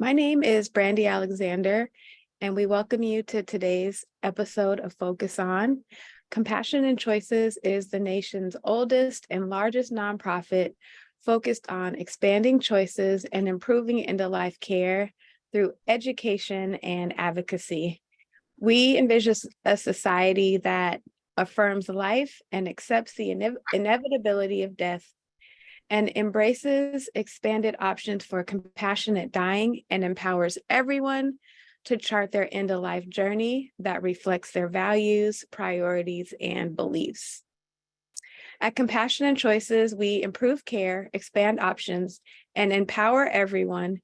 My name is Brandy Alexander, and we welcome you to today's episode of Focus On. Compassion and Choices is the nation's oldest and largest nonprofit focused on expanding choices and improving end-of-life care through education and advocacy. We envision a society that affirms life and accepts the inevitability of death and embraces expanded options for compassionate dying and empowers everyone to chart their end-of-life journey that reflects their values, priorities, and beliefs. At Compassion and Choices, we improve care, expand options, and empower everyone.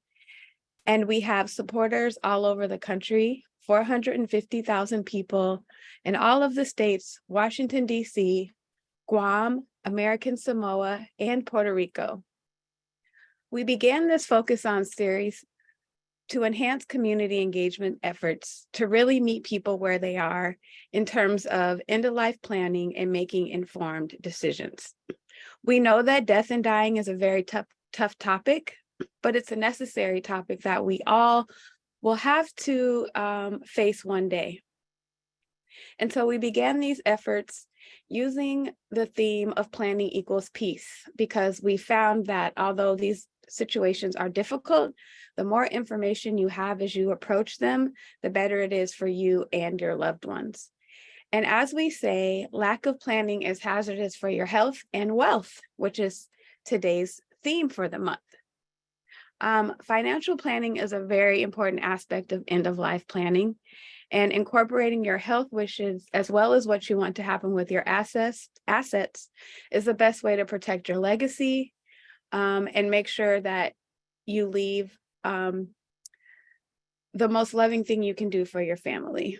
And we have supporters all over the country, 450,000 people in all of the states, Washington, D.C., Guam, American Samoa, and Puerto Rico. We began this Focus On series to enhance community engagement efforts to really meet people where they are in terms of end-of-life planning and making informed decisions. We know that death and dying is a very tough topic, but it's a necessary topic that we all will have to face one day. And so we began these efforts using the theme of planning equals peace, because we found that although these situations are difficult, the more information you have as you approach them, the better it is for you and your loved ones. And as we say, lack of planning is hazardous for your health and wealth, which is today's theme for the month. Financial planning is a very important aspect of end-of-life planning, and incorporating your health wishes as well as what you want to happen with your assets is the best way to protect your legacy and make sure that you leave the most loving thing you can do for your family.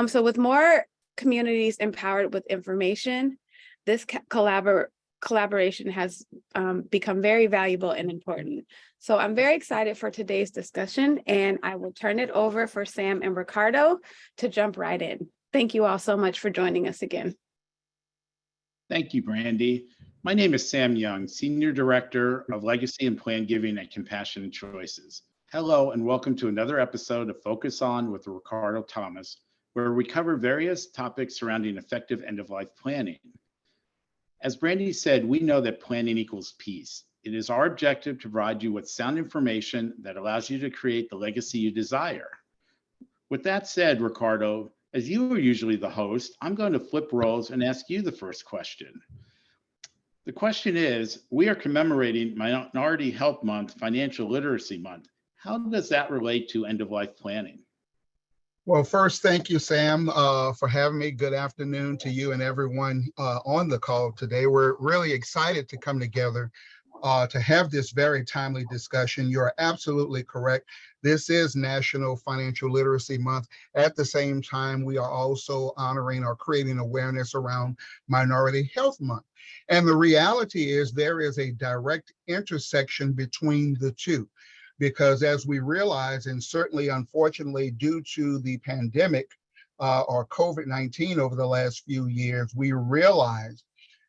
So with more communities empowered with information, this collaboration has become very valuable and important. So I'm very excited for today's discussion, and I will turn it over for Sam and Ricardo to jump right in. Thank you all so much for joining us again. Thank you, Brandy. My name is Sam Young, Senior Director of Legacy and Plan Giving at Compassion and Choices. Hello, and welcome to another episode of Focus On with Ricardo Thomas, where we cover various topics surrounding effective end-of-life planning. As Brandy said, we know that planning equals peace. It is our objective to provide you with sound information that allows you to create the legacy you desire. With that said, Ricardo, as you are usually the host, I'm going to flip roles and ask you the first question. The question is, we are commemorating Minority Health Month, Financial Literacy Month. How does that relate to end-of-life planning? Well, first, thank you, Sam, for having me. Good afternoon to you and everyone on the call today. We're really excited to come together to have this very timely discussion. You're absolutely correct. This is National Financial Literacy Month. At the same time, we are also honoring or creating awareness around Minority Health Month. And the reality is there is a direct intersection between the two, because as we realize, and certainly unfortunately due to the pandemic or COVID-19 over the last few years, we realized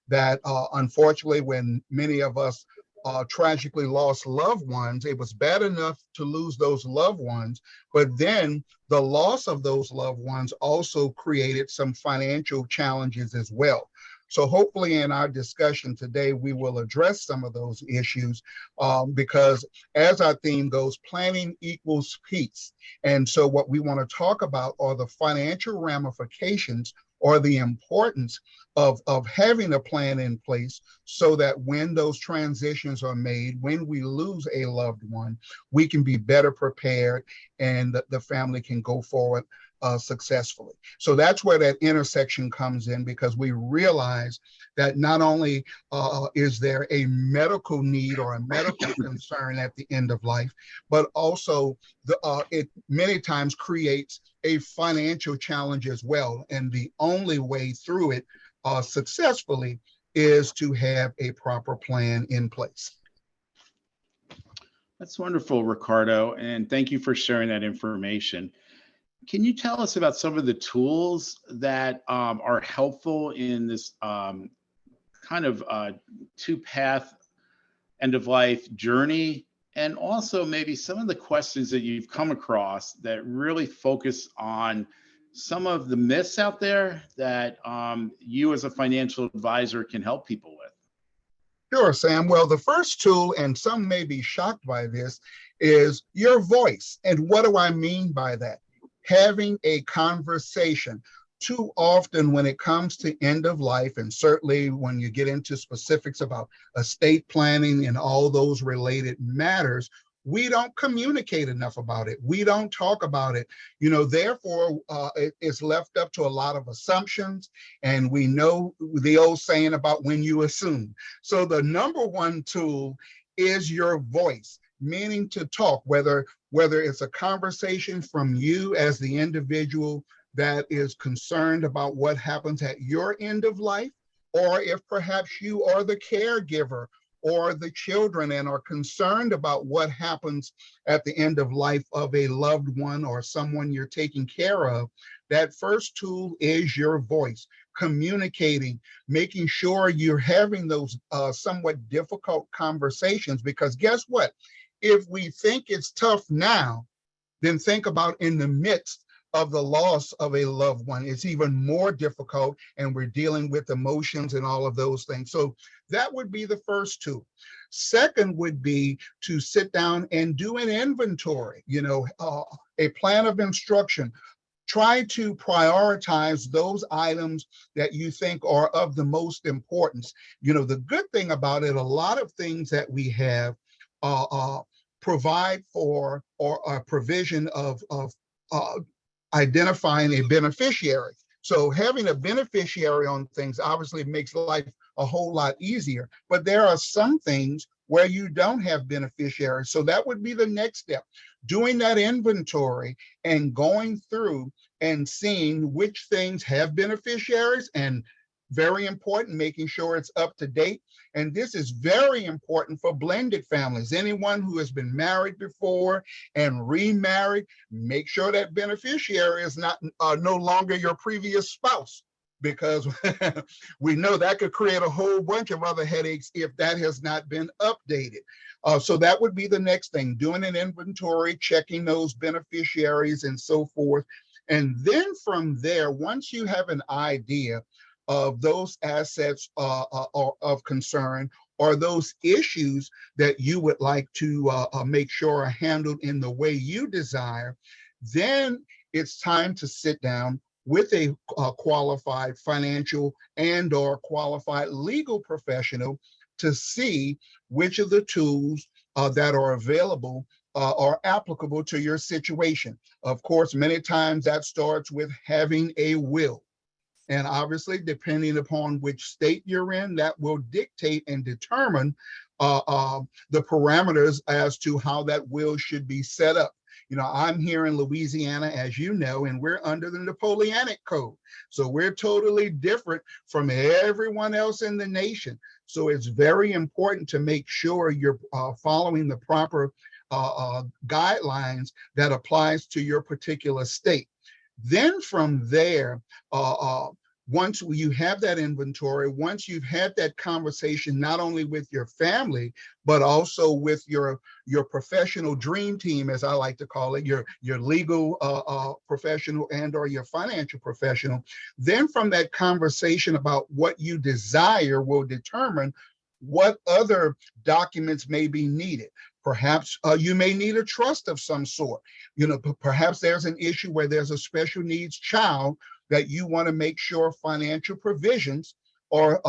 that unfortunately when many of us tragically lost loved ones, it was bad enough to lose those loved ones, but then the loss of those loved ones also created some financial challenges as well. So hopefully in our discussion today, we will address some of those issues because as our theme goes, planning equals peace. And so what we want to talk about are the financial ramifications or the importance of having a plan in place so that when those transitions are made, when we lose a loved one, we can be better prepared and the family can go forward successfully. So that's where that intersection comes in, because we realize that not only is there a medical need or a medical concern at the end of life, but also it many times creates a financial challenge as well. And the only way through it successfully is to have a proper plan in place. That's wonderful, Ricardo, and thank you for sharing that information. Can you tell us about some of the tools that are helpful in this kind of two-path end-of-life journey? and also maybe some of the questions that you've come across that really focus on some of the myths out there that you as a financial advisor can help people with. Sure, Sam. Well, the first tool, and some may be shocked by this, is your voice. And what do I mean by that? Having a conversation. Too often when it comes to end of life, and certainly when you get into specifics about estate planning and all those related matters, we don't communicate enough about it. We don't talk about it. Therefore, it's left up to a lot of assumptions. And we know the old saying about when you assume. So the number one tool is your voice, meaning to talk, whether it's a conversation from you as the individual that is concerned about what happens at your end of life, or if perhaps you are the caregiver or the children and are concerned about what happens at the end of life of a loved one or someone you're taking care of. That first tool is your voice, communicating, making sure you're having those somewhat difficult conversations, because guess what? If we think it's tough now, then think about in the midst of the loss of a loved one. It's even more difficult, and we're dealing with emotions and all of those things. So that would be the first tool. Second would be to sit down and do an inventory, a plan of instruction. Try to prioritize those items that you think are of the most importance. The good thing about it, a lot of things that we have provide for or a provision of identifying a beneficiary. So having a beneficiary on things obviously makes life a whole lot easier, but there are some things where you don't have beneficiaries. So that would be the next step, doing that inventory and going through and seeing which things have beneficiaries, and very important, making sure it's up to date. And this is very important for blended families. Anyone who has been married before and remarried, make sure that beneficiary is no longer your previous spouse, because we know that could create a whole bunch of other headaches if that has not been updated. So that would be the next thing, doing an inventory, checking those beneficiaries and so forth. And then from there, once you have an idea of those assets of concern, or those issues that you would like to make sure are handled in the way you desire, then it's time to sit down with a qualified financial and or qualified legal professional to see which of the tools that are available are applicable to your situation. Of course, many times that starts with having a will. And obviously, depending upon which state you're in, that will dictate and determine the parameters as to how that will should be set up. I'm here in Louisiana, as you know, and we're under the Napoleonic Code. So we're totally different from everyone else in the nation. So it's very important to make sure you're following the proper guidelines that applies to your particular state. Then from there, once you have that inventory, once you've had that conversation, not only with your family, but also with your professional dream team, as I like to call it, your legal professional and or your financial professional, then from that conversation about what you desire will determine what other documents may be needed. Perhaps you may need a trust of some sort. Perhaps there's an issue where there's a special needs child that you want to make sure financial provisions are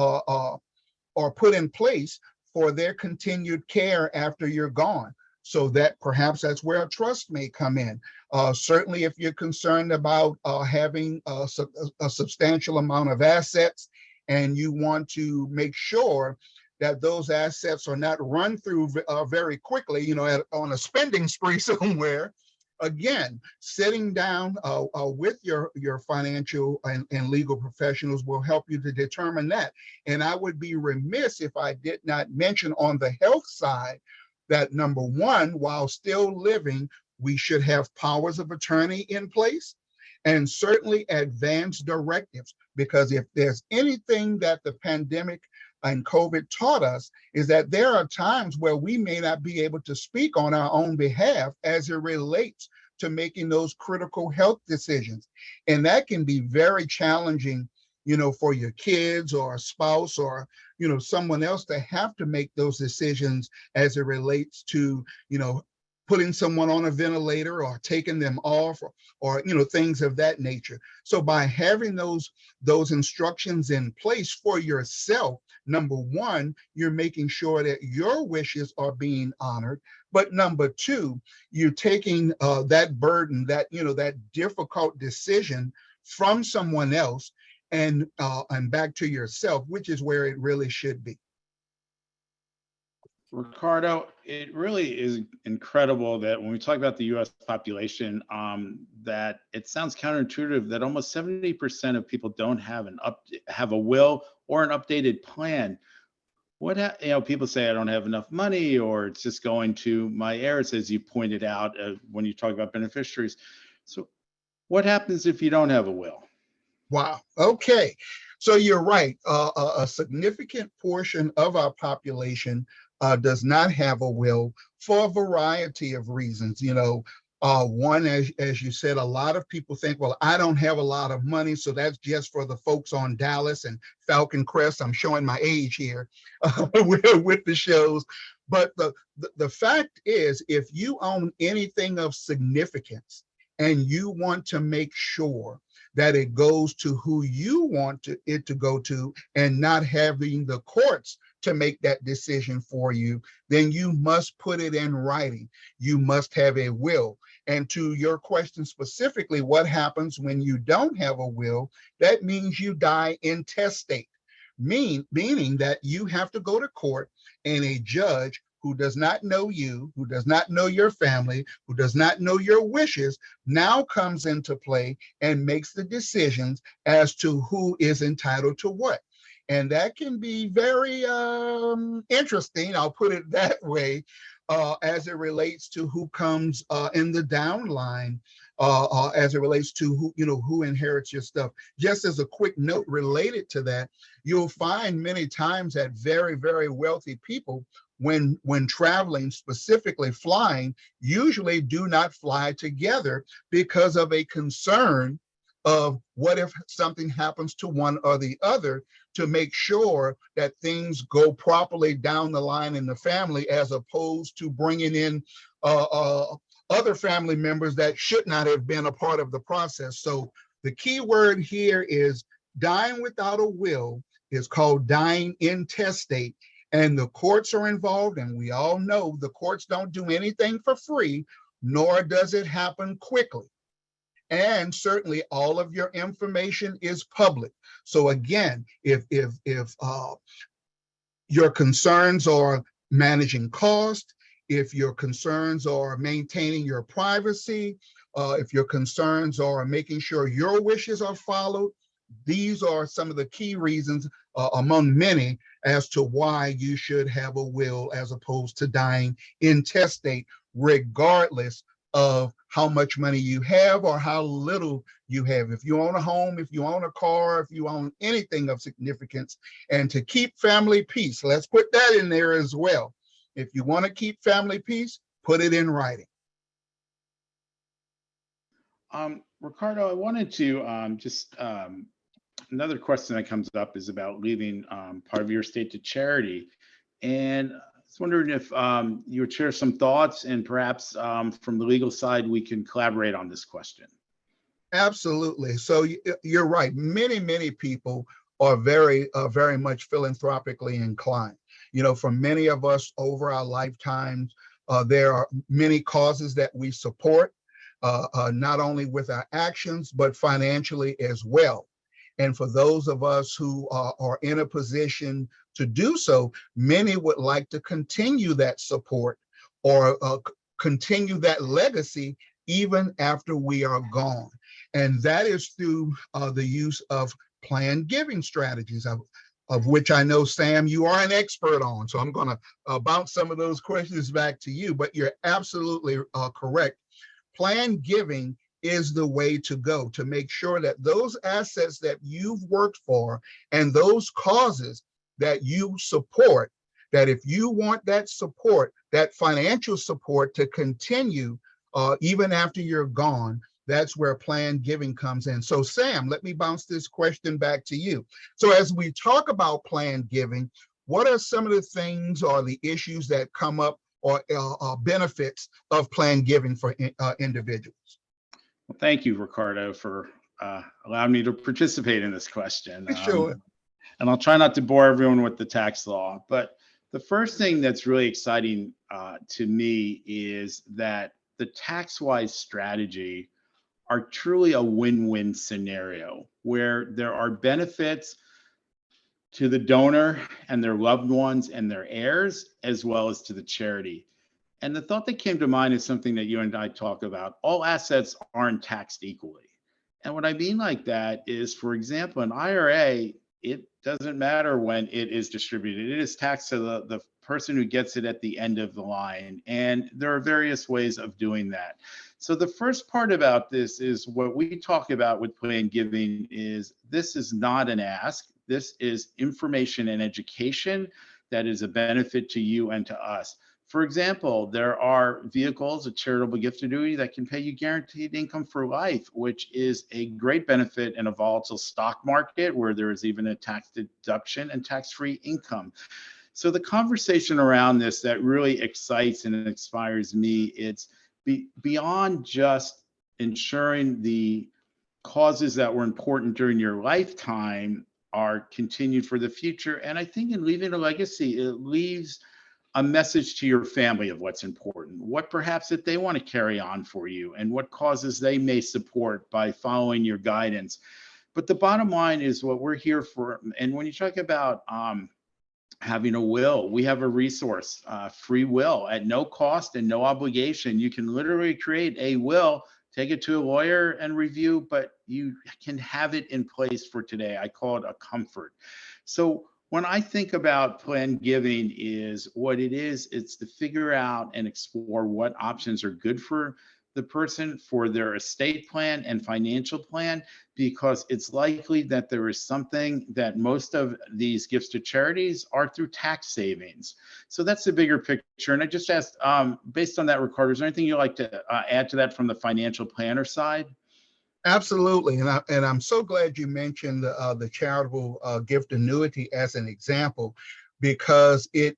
put in place for their continued care after you're gone. So that perhaps that's where a trust may come in. Certainly, if you're concerned about having a substantial amount of assets and you want to make sure that those assets are not run through very quickly, on a spending spree somewhere. Again, sitting down with your financial and legal professionals will help you to determine that. And I would be remiss if I did not mention on the health side that, number one, while still living, we should have powers of attorney in place, and certainly advance directives, because if there's anything that the pandemic and COVID taught us is that there are times where we may not be able to speak on our own behalf as it relates to making those critical health decisions. And that can be very challenging, for your kids or a spouse or, someone else to have to make those decisions as it relates to, putting someone on a ventilator or taking them off or things of that nature. So by having those instructions in place for yourself, number one, you're making sure that your wishes are being honored. But number two, you're taking that burden, that difficult decision from someone else and back to yourself, which is where it really should be. Ricardo, it really is incredible that when we talk about the U.S. population, that it sounds counterintuitive that almost 70% of people don't have have a will or an updated plan. People say I don't have enough money, or it's just going to my heirs, as you pointed out when you talk about beneficiaries. So, what happens if you don't have a will? Wow. Okay. So you're right. A significant portion of our population does not have a will for a variety of reasons. One, as you said, a lot of people think, well, I don't have a lot of money, so that's just for the folks on Dallas and Falcon Crest. I'm showing my age here with the shows. But the fact is, if you own anything of significance and you want to make sure that it goes to who you want it to go to and not having the courts to make that decision for you, then you must put it in writing. You must have a will. And to your question specifically, what happens when you don't have a will? That means you die intestate, meaning that you have to go to court and a judge who does not know you, who does not know your family, who does not know your wishes, now comes into play and makes the decisions as to who is entitled to what. And that can be very interesting, I'll put it that way, as it relates to who comes in the downline, as it relates to who inherits your stuff. Just as a quick note related to that, you'll find many times that very, very wealthy people, when traveling, specifically flying, usually do not fly together because of a concern of what if something happens to one or the other, to make sure that things go properly down the line in the family, as opposed to bringing in other family members that should not have been a part of the process. So the key word here is dying without a will is called dying intestate. And the courts are involved, and we all know the courts don't do anything for free, nor does it happen quickly. And certainly all of your information is public. So again, if your concerns are managing cost, if your concerns are maintaining your privacy, if your concerns are making sure your wishes are followed, these are some of the key reasons among many as to why you should have a will as opposed to dying intestate, regardless of how much money you have or how little you have. If you own a home, if you own a car, if you own anything of significance, and to keep family peace, let's put that in there as well. If you want to keep family peace, put it in writing. Ricardo, I wanted to another question that comes up is about leaving part of your estate to charity. And I was wondering if you would share some thoughts, and perhaps from the legal side, we can collaborate on this question. Absolutely. So you're right. Many people are very much philanthropically inclined. For many of us over our lifetimes, there are many causes that we support, not only with our actions, but financially as well. And for those of us who are in a position to do so, many would like to continue that support or continue that legacy even after we are gone. And that is through the use of planned giving strategies, of which I know, Sam, you are an expert on. So I'm going to bounce some of those questions back to you, but you're absolutely correct. Planned giving is the way to go to make sure that those assets that you've worked for and those causes that you support, that if you want that support, that financial support to continue even after you're gone, that's where planned giving comes in. So Sam, let me bounce this question back to you. So as we talk about planned giving, what are some of the things or the issues that come up or benefits of planned giving for individuals? Well, thank you, Ricardo, for allowing me to participate in this question. Sure. And I'll try not to bore everyone with the tax law, but the first thing that's really exciting to me is that the tax-wise strategy are truly a win-win scenario where there are benefits to the donor and their loved ones and their heirs, as well as to the charity. And the thought that came to mind is something that you and I talk about. All assets aren't taxed equally. And what I mean like that is, for example, an IRA, it doesn't matter when it is distributed. It is taxed to the person who gets it at the end of the line. And there are various ways of doing that. So the first part about this is what we talk about with planned giving is this is not an ask. This is information and education that is a benefit to you and to us. For example, there are vehicles, a charitable gift annuity that can pay you guaranteed income for life, which is a great benefit in a volatile stock market where there is even a tax deduction and tax-free income. So the conversation around this that really excites and inspires me, it's beyond just ensuring the causes that were important during your lifetime are continued for the future. And I think in leaving a legacy, it leaves a message to your family of what's important, what perhaps that they want to carry on for you, and what causes they may support by following your guidance. But the bottom line is what we're here for. And when you talk about having a will, we have a resource, free will at no cost and no obligation. You can literally create a will, take it to a lawyer and review, but you can have it in place for today. I call it a comfort. So when I think about planned giving is what it is, it's to figure out and explore what options are good for the person for their estate plan and financial plan, because it's likely that there is something that most of these gifts to charities are through tax savings. So that's the bigger picture. And I just asked, based on that, Ricardo, is there anything you'd like to add to that from the financial planner side? Absolutely, and I'm so glad you mentioned the charitable gift annuity as an example, because it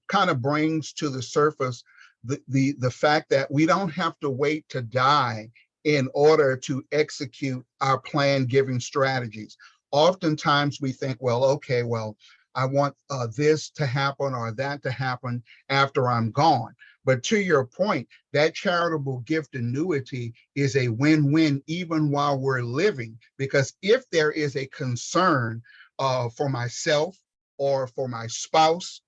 kind of brings to the surface the fact that we don't have to wait to die in order to execute our planned giving strategies. Oftentimes we think, well, okay, well, I want this to happen or that to happen after I'm gone. But to your point, that charitable gift annuity is a win-win even while we're living, because if there is a concern for myself or for my spouse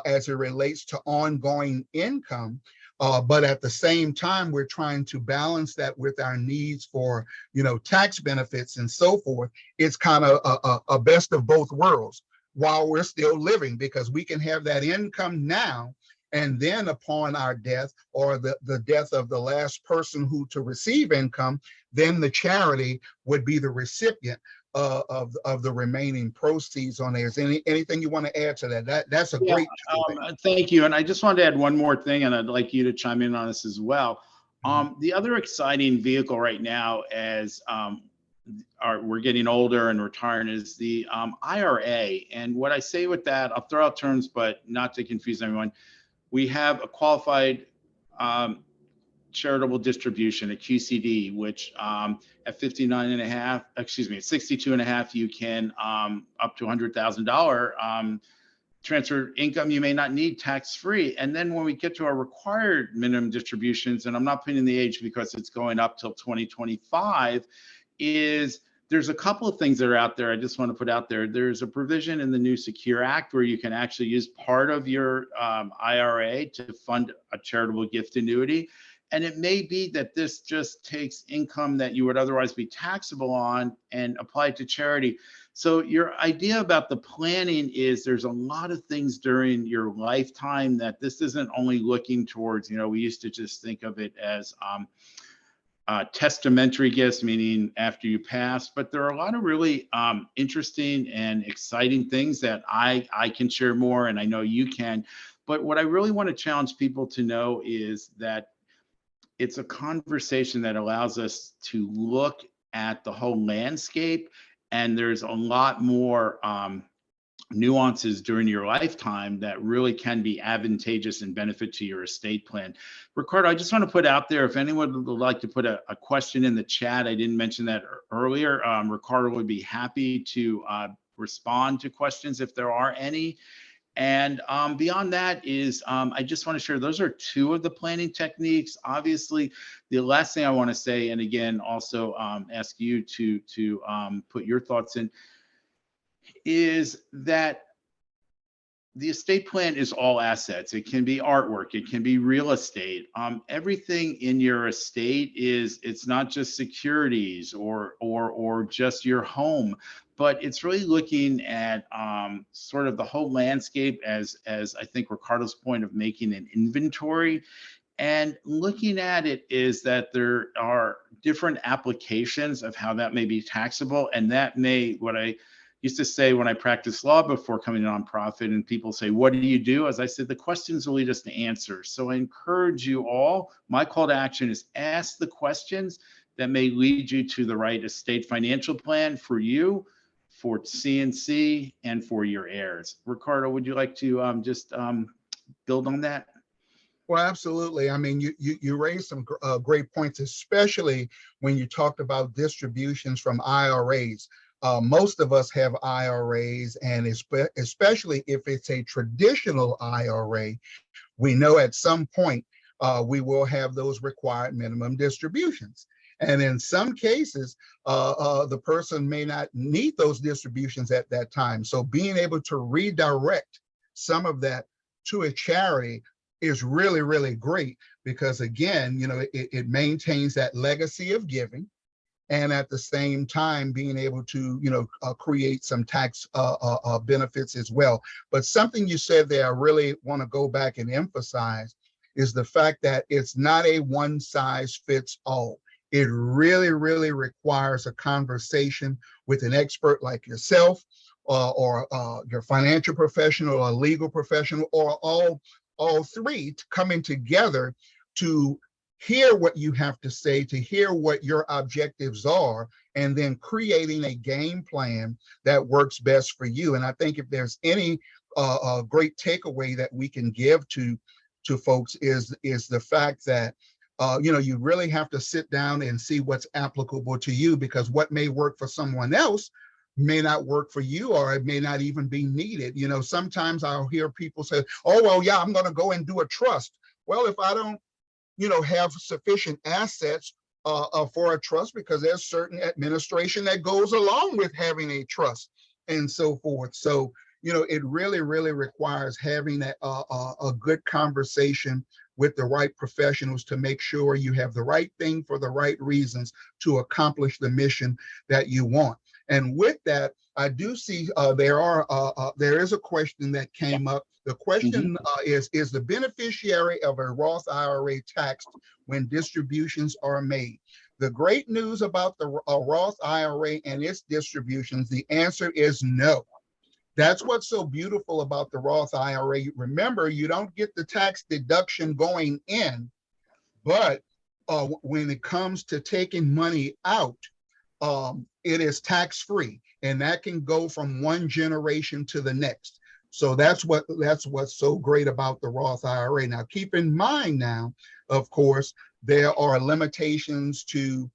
as it relates to ongoing income, but at the same time, we're trying to balance that with our needs for, tax benefits and so forth, it's kind of a best of both worlds while we're still living, because we can have that income now, and then upon our death or the death of the last person who to receive income, then the charity would be the recipient of the remaining proceeds on there. Is anything you want to add to that? That's a great thank you. And I just wanted to add one more thing, and I'd like you to chime in on this as well. The other exciting vehicle right now as we're getting older and retiring is the IRA. And what I say with that, I'll throw out terms, but not to confuse everyone. We have a qualified charitable distribution, a QCD, which at 59 and a half, excuse me, at 62 and a half, you can up to $100,000 transfer income you may not need tax-free. And then when we get to our required minimum distributions, and I'm not putting in the age because it's going up till 2025, is there's a couple of things that are out there I just want to put out there. There's a provision in the new Secure Act where you can actually use part of your IRA to fund a charitable gift annuity. And it may be that this just takes income that you would otherwise be taxable on and apply it to charity. So your idea about the planning is there's a lot of things during your lifetime that this isn't only looking towards, we used to just think of it as testamentary gifts, meaning after you pass. But there are a lot of really interesting and exciting things that I can share more, and I know you can. But what I really want to challenge people to know is that it's a conversation that allows us to look at the whole landscape, and there's a lot more nuances during your lifetime that really can be advantageous and benefit to your estate plan. Ricardo, I just want to put out there, if anyone would like to put a question in the chat, I didn't mention that earlier, Ricardo would be happy to respond to questions if there are any. And beyond that is, I just want to share, those are two of the planning techniques. Obviously, the last thing I want to say, and again, also ask you to put your thoughts in, is that the estate plan is all assets. It can be artwork, it can be real estate. Everything in your estate it's not just securities or just your home, but it's really looking at sort of the whole landscape as I think Ricardo's point of making an inventory. And looking at it is that there are different applications of how that may be taxable. And that may, what I used to say when I practiced law before coming to nonprofit, and people say, what do you do? As I said, the questions will lead us to answers. So I encourage you all, my call to action is ask the questions that may lead you to the right estate financial plan for you, for CNC, and for your heirs. Ricardo, would you like to just build on that? Well, absolutely. I mean, you raised some great points, especially when you talked about distributions from IRAs. Most of us have IRAs, and especially if it's a traditional IRA, we know at some point we will have those required minimum distributions. And in some cases, the person may not need those distributions at that time. So being able to redirect some of that to a charity is really, really great, because again, it maintains that legacy of giving, and at the same time being able to create some tax benefits as well. But something you said there I really want to go back and emphasize is the fact that it's not a one size fits all. It really, really requires a conversation with an expert like yourself, or your financial professional, or a legal professional, or all three coming together to hear what you have to say, to hear what your objectives are, and then creating a game plan that works best for you. And I think if there's any great takeaway that we can give to folks is the fact that you really have to sit down and see what's applicable to you, because what may work for someone else may not work for you, or it may not even be needed. Sometimes I'll hear people say, oh, well, yeah, I'm going to go and do a trust. Well, if I don't have sufficient assets for a trust, because there's certain administration that goes along with having a trust and so forth. So, it really, really requires having a good conversation with the right professionals to make sure you have the right thing for the right reasons to accomplish the mission that you want. And with that, I do see there is a question that came up. The question is the beneficiary of a Roth IRA taxed when distributions are made? The great news about the Roth IRA and its distributions, the answer is no. That's what's so beautiful about the Roth IRA. Remember, you don't get the tax deduction going in, but when it comes to taking money out, it is tax-free, and that can go from one generation to the next. So that's what's so great about the Roth IRA. Now, keep in mind now, of course, there are limitations to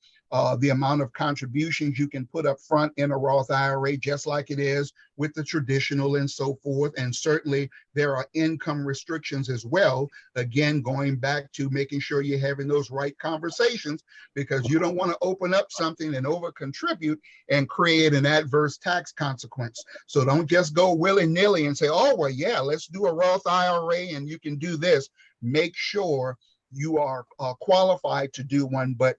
the amount of contributions you can put up front in a Roth IRA, just like it is with the traditional and so forth. And certainly there are income restrictions as well. Again, going back to making sure you're having those right conversations, because you don't want to open up something and over contribute and create an adverse tax consequence. So don't just go willy-nilly and say, oh, well, yeah, let's do a Roth IRA and you can do this. Make sure you are qualified to do one. But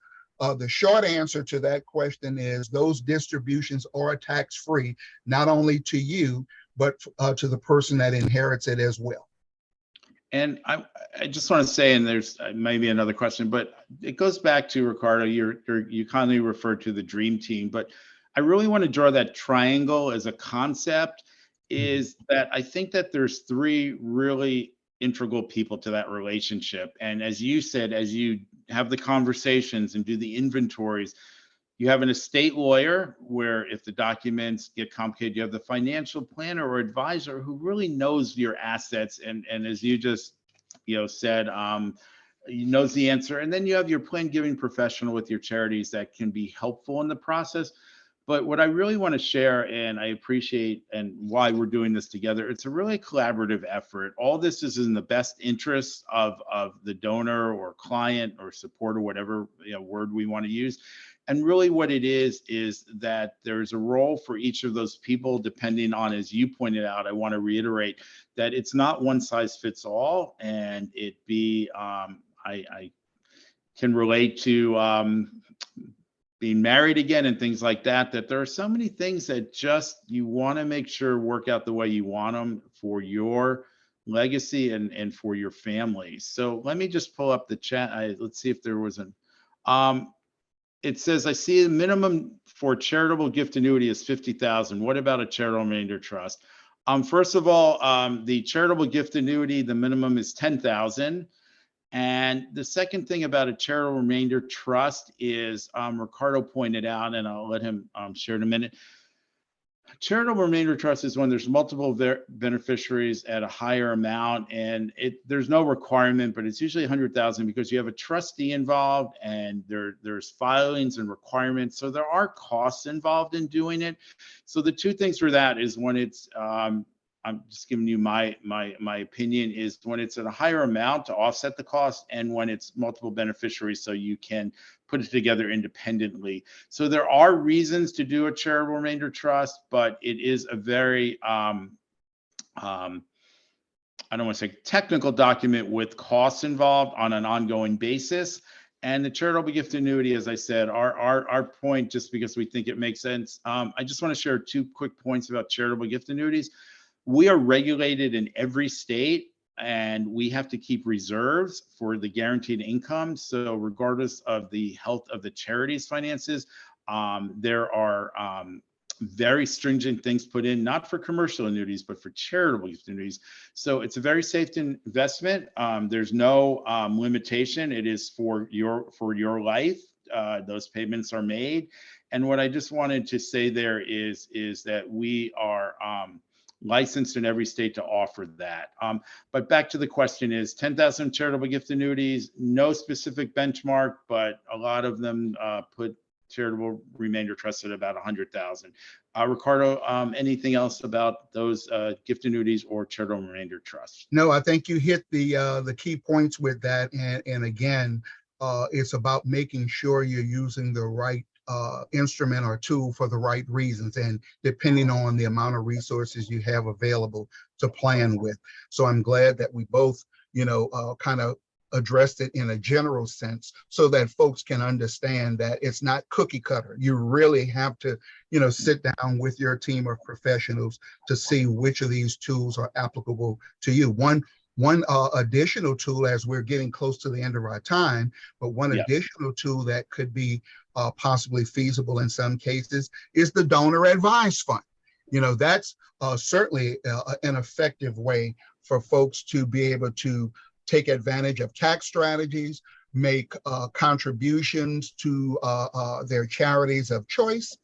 the short answer to that question is those distributions are tax-free, not only to you, but to the person that inherits it as well. And I just want to say, and there's maybe another question, but it goes back to Ricardo. You kindly referred to the dream team, but I really want to draw that triangle as a concept. Is that I think that there's three really integral people to that relationship. And as you said, as you have the conversations and do the inventories, you have an estate lawyer where if the documents get complicated, you have the financial planner or advisor who really knows your assets. And as you just, said, he knows the answer. And then you have your plan giving professional with your charities that can be helpful in the process. But what I really want to share, and I appreciate and why we're doing this together, it's a really collaborative effort. All this is in the best interest of the donor or client or supporter, whatever word we want to use. And really what it is that there's a role for each of those people, depending on, as you pointed out, I want to reiterate that it's not one size fits all. And I can relate to being married again and things like that, that there are so many things that just you want to make sure work out the way you want them for your legacy and for your family. So let me just pull up the chat. Let's see if there was it says, I see the minimum for charitable gift annuity is 50,000. What about a charitable remainder trust? First of all, the charitable gift annuity, the minimum is 10,000. And the second thing about a charitable remainder trust is Ricardo pointed out, and I'll let him share in a minute. Charitable remainder trust is when there's multiple beneficiaries at a higher amount, and there's no requirement, but it's usually 100,000 because you have a trustee involved, and there's filings and requirements. So there are costs involved in doing it. So the two things for that is when it's I'm just giving you my opinion, is when it's at a higher amount to offset the cost, and when it's multiple beneficiaries so you can put it together independently. So there are reasons to do a charitable remainder trust, but it is a very I don't want to say technical document with costs involved on an ongoing basis. And the charitable gift annuity, as I said, our point, just because we think it makes sense. I just want to share two quick points about charitable gift annuities. We are regulated in every state, and we have to keep reserves for the guaranteed income. So regardless of the health of the charity's finances, there are very stringent things put in, not for commercial annuities, but for charitable gift annuities. So it's a very safe investment. There's no limitation. It is for your life. Those payments are made. And what I just wanted to say there is that we are licensed in every state to offer that. But back to the question is 10,000 charitable gift annuities, no specific benchmark, but a lot of them put charitable remainder trusts at about 100,000. Ricardo, anything else about those gift annuities or charitable remainder trusts? No, I think you hit the key points with that. And again, it's about making sure you're using the right instrument or tool for the right reasons, and depending on the amount of resources you have available to plan with. So I'm glad that we both, kind of addressed it in a general sense so that folks can understand that it's not cookie cutter. You really have to, sit down with your team of professionals to see which of these tools are applicable to you. One additional tool, as we're getting close to the end of our time, but one additional tool that could be possibly feasible in some cases is the donor advised fund. That's certainly an effective way for folks to be able to take advantage of tax strategies, make contributions to their charities of choice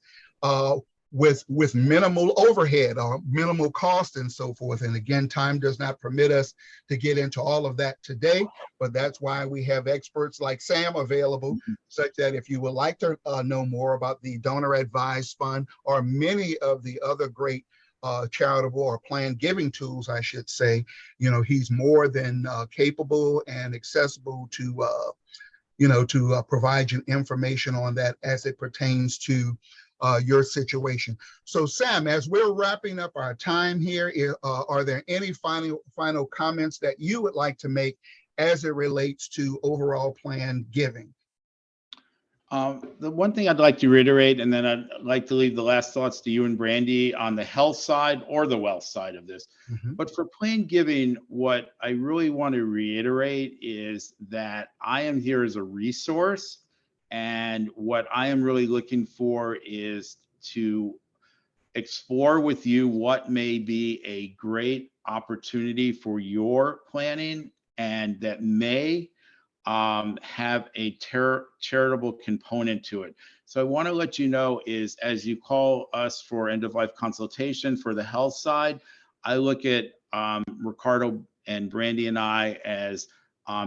with minimal overhead or minimal cost and so forth. And again, time does not permit us to get into all of that today, but that's why we have experts like Sam available, such that if you would like to know more about the donor advised fund or many of the other great charitable or planned giving tools, I should say, he's more than capable and accessible to provide you information on that as it pertains to your situation. So Sam, as we're wrapping up our time here, are there any final comments that you would like to make as it relates to overall planned giving? The one thing I'd like to reiterate, and then I'd like to leave the last thoughts to you and Brandy on the health side or the wealth side of this. Mhm. But for plan giving, what I really want to reiterate is that I am here as a resource. And what I am really looking for is to explore with you what may be a great opportunity for your planning and that may have a charitable component to it. So I want to let you know is as you call us for end of life consultation for the health side, I look at Ricardo and Brandy and I as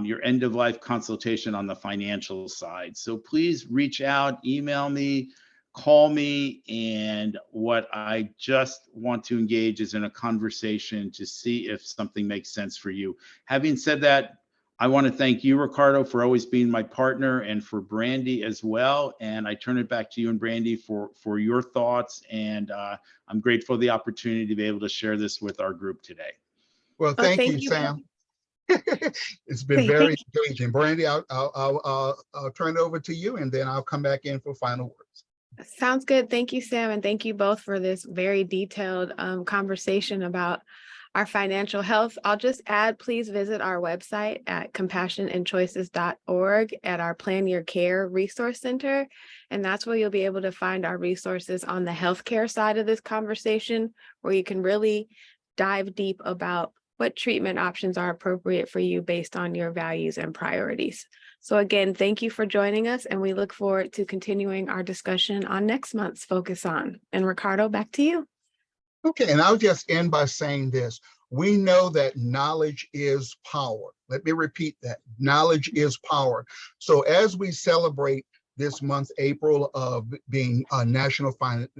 your end of life consultation on the financial side. So please reach out, email me, call me, and what I just want to engage is in a conversation to see if something makes sense for you. Having said that, I want to thank you, Ricardo, for always being my partner, and for Brandy as well. And I turn it back to you and Brandy for your thoughts. And I'm grateful for the opportunity to be able to share this with our group today. Well, Oh, thank you, thank you. Sam. It's been very engaging. Brandy, I'll turn it over to you, and then I'll come back in for final words. Sounds good. Thank you, Sam. And thank you both for this very detailed conversation about our financial health. I'll just add, please visit our website at compassionandchoices.org at our Plan Your Care Resource Center. And that's where you'll be able to find our resources on the healthcare side of this conversation, where you can really dive deep about what treatment options are appropriate for you based on your values and priorities. So again, thank you for joining us, and we look forward to continuing our discussion on next month's Focus On. And Ricardo, back to you. Okay, and I'll just end by saying this. We know that knowledge is power. Let me repeat that. Knowledge is power. So as we celebrate this month, April, of being National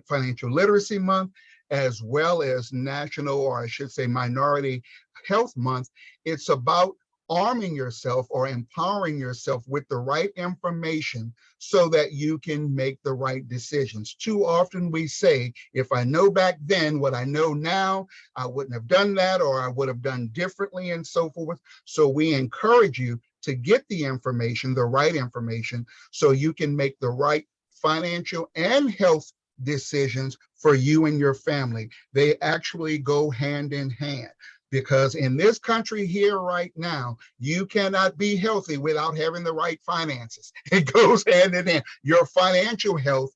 Financial Literacy Month, as well as National, or I should say Minority Health Month, it's about arming yourself or empowering yourself with the right information so that you can make the right decisions. Too often we say, if I know back then what I know now, I wouldn't have done that, or I would have done differently, and so forth. So we encourage you to get the information, the right information, so you can make the right financial and health decisions for you and your family. They actually go hand in hand. Because in this country here right now, you cannot be healthy without having the right finances. It goes hand in hand. Your financial health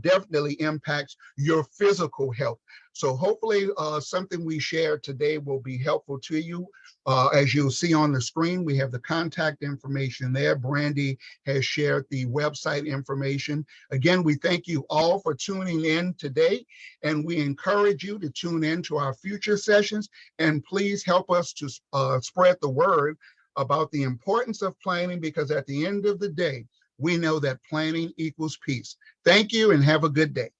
definitely impacts your physical health. So hopefully something we shared today will be helpful to you. As you'll see on the screen, we have the contact information there. Brandy has shared the website information. Again, we thank you all for tuning in today, and we encourage you to tune in to our future sessions, and please help us to spread the word about the importance of planning, because at the end of the day, we know that planning equals peace. Thank you and have a good day.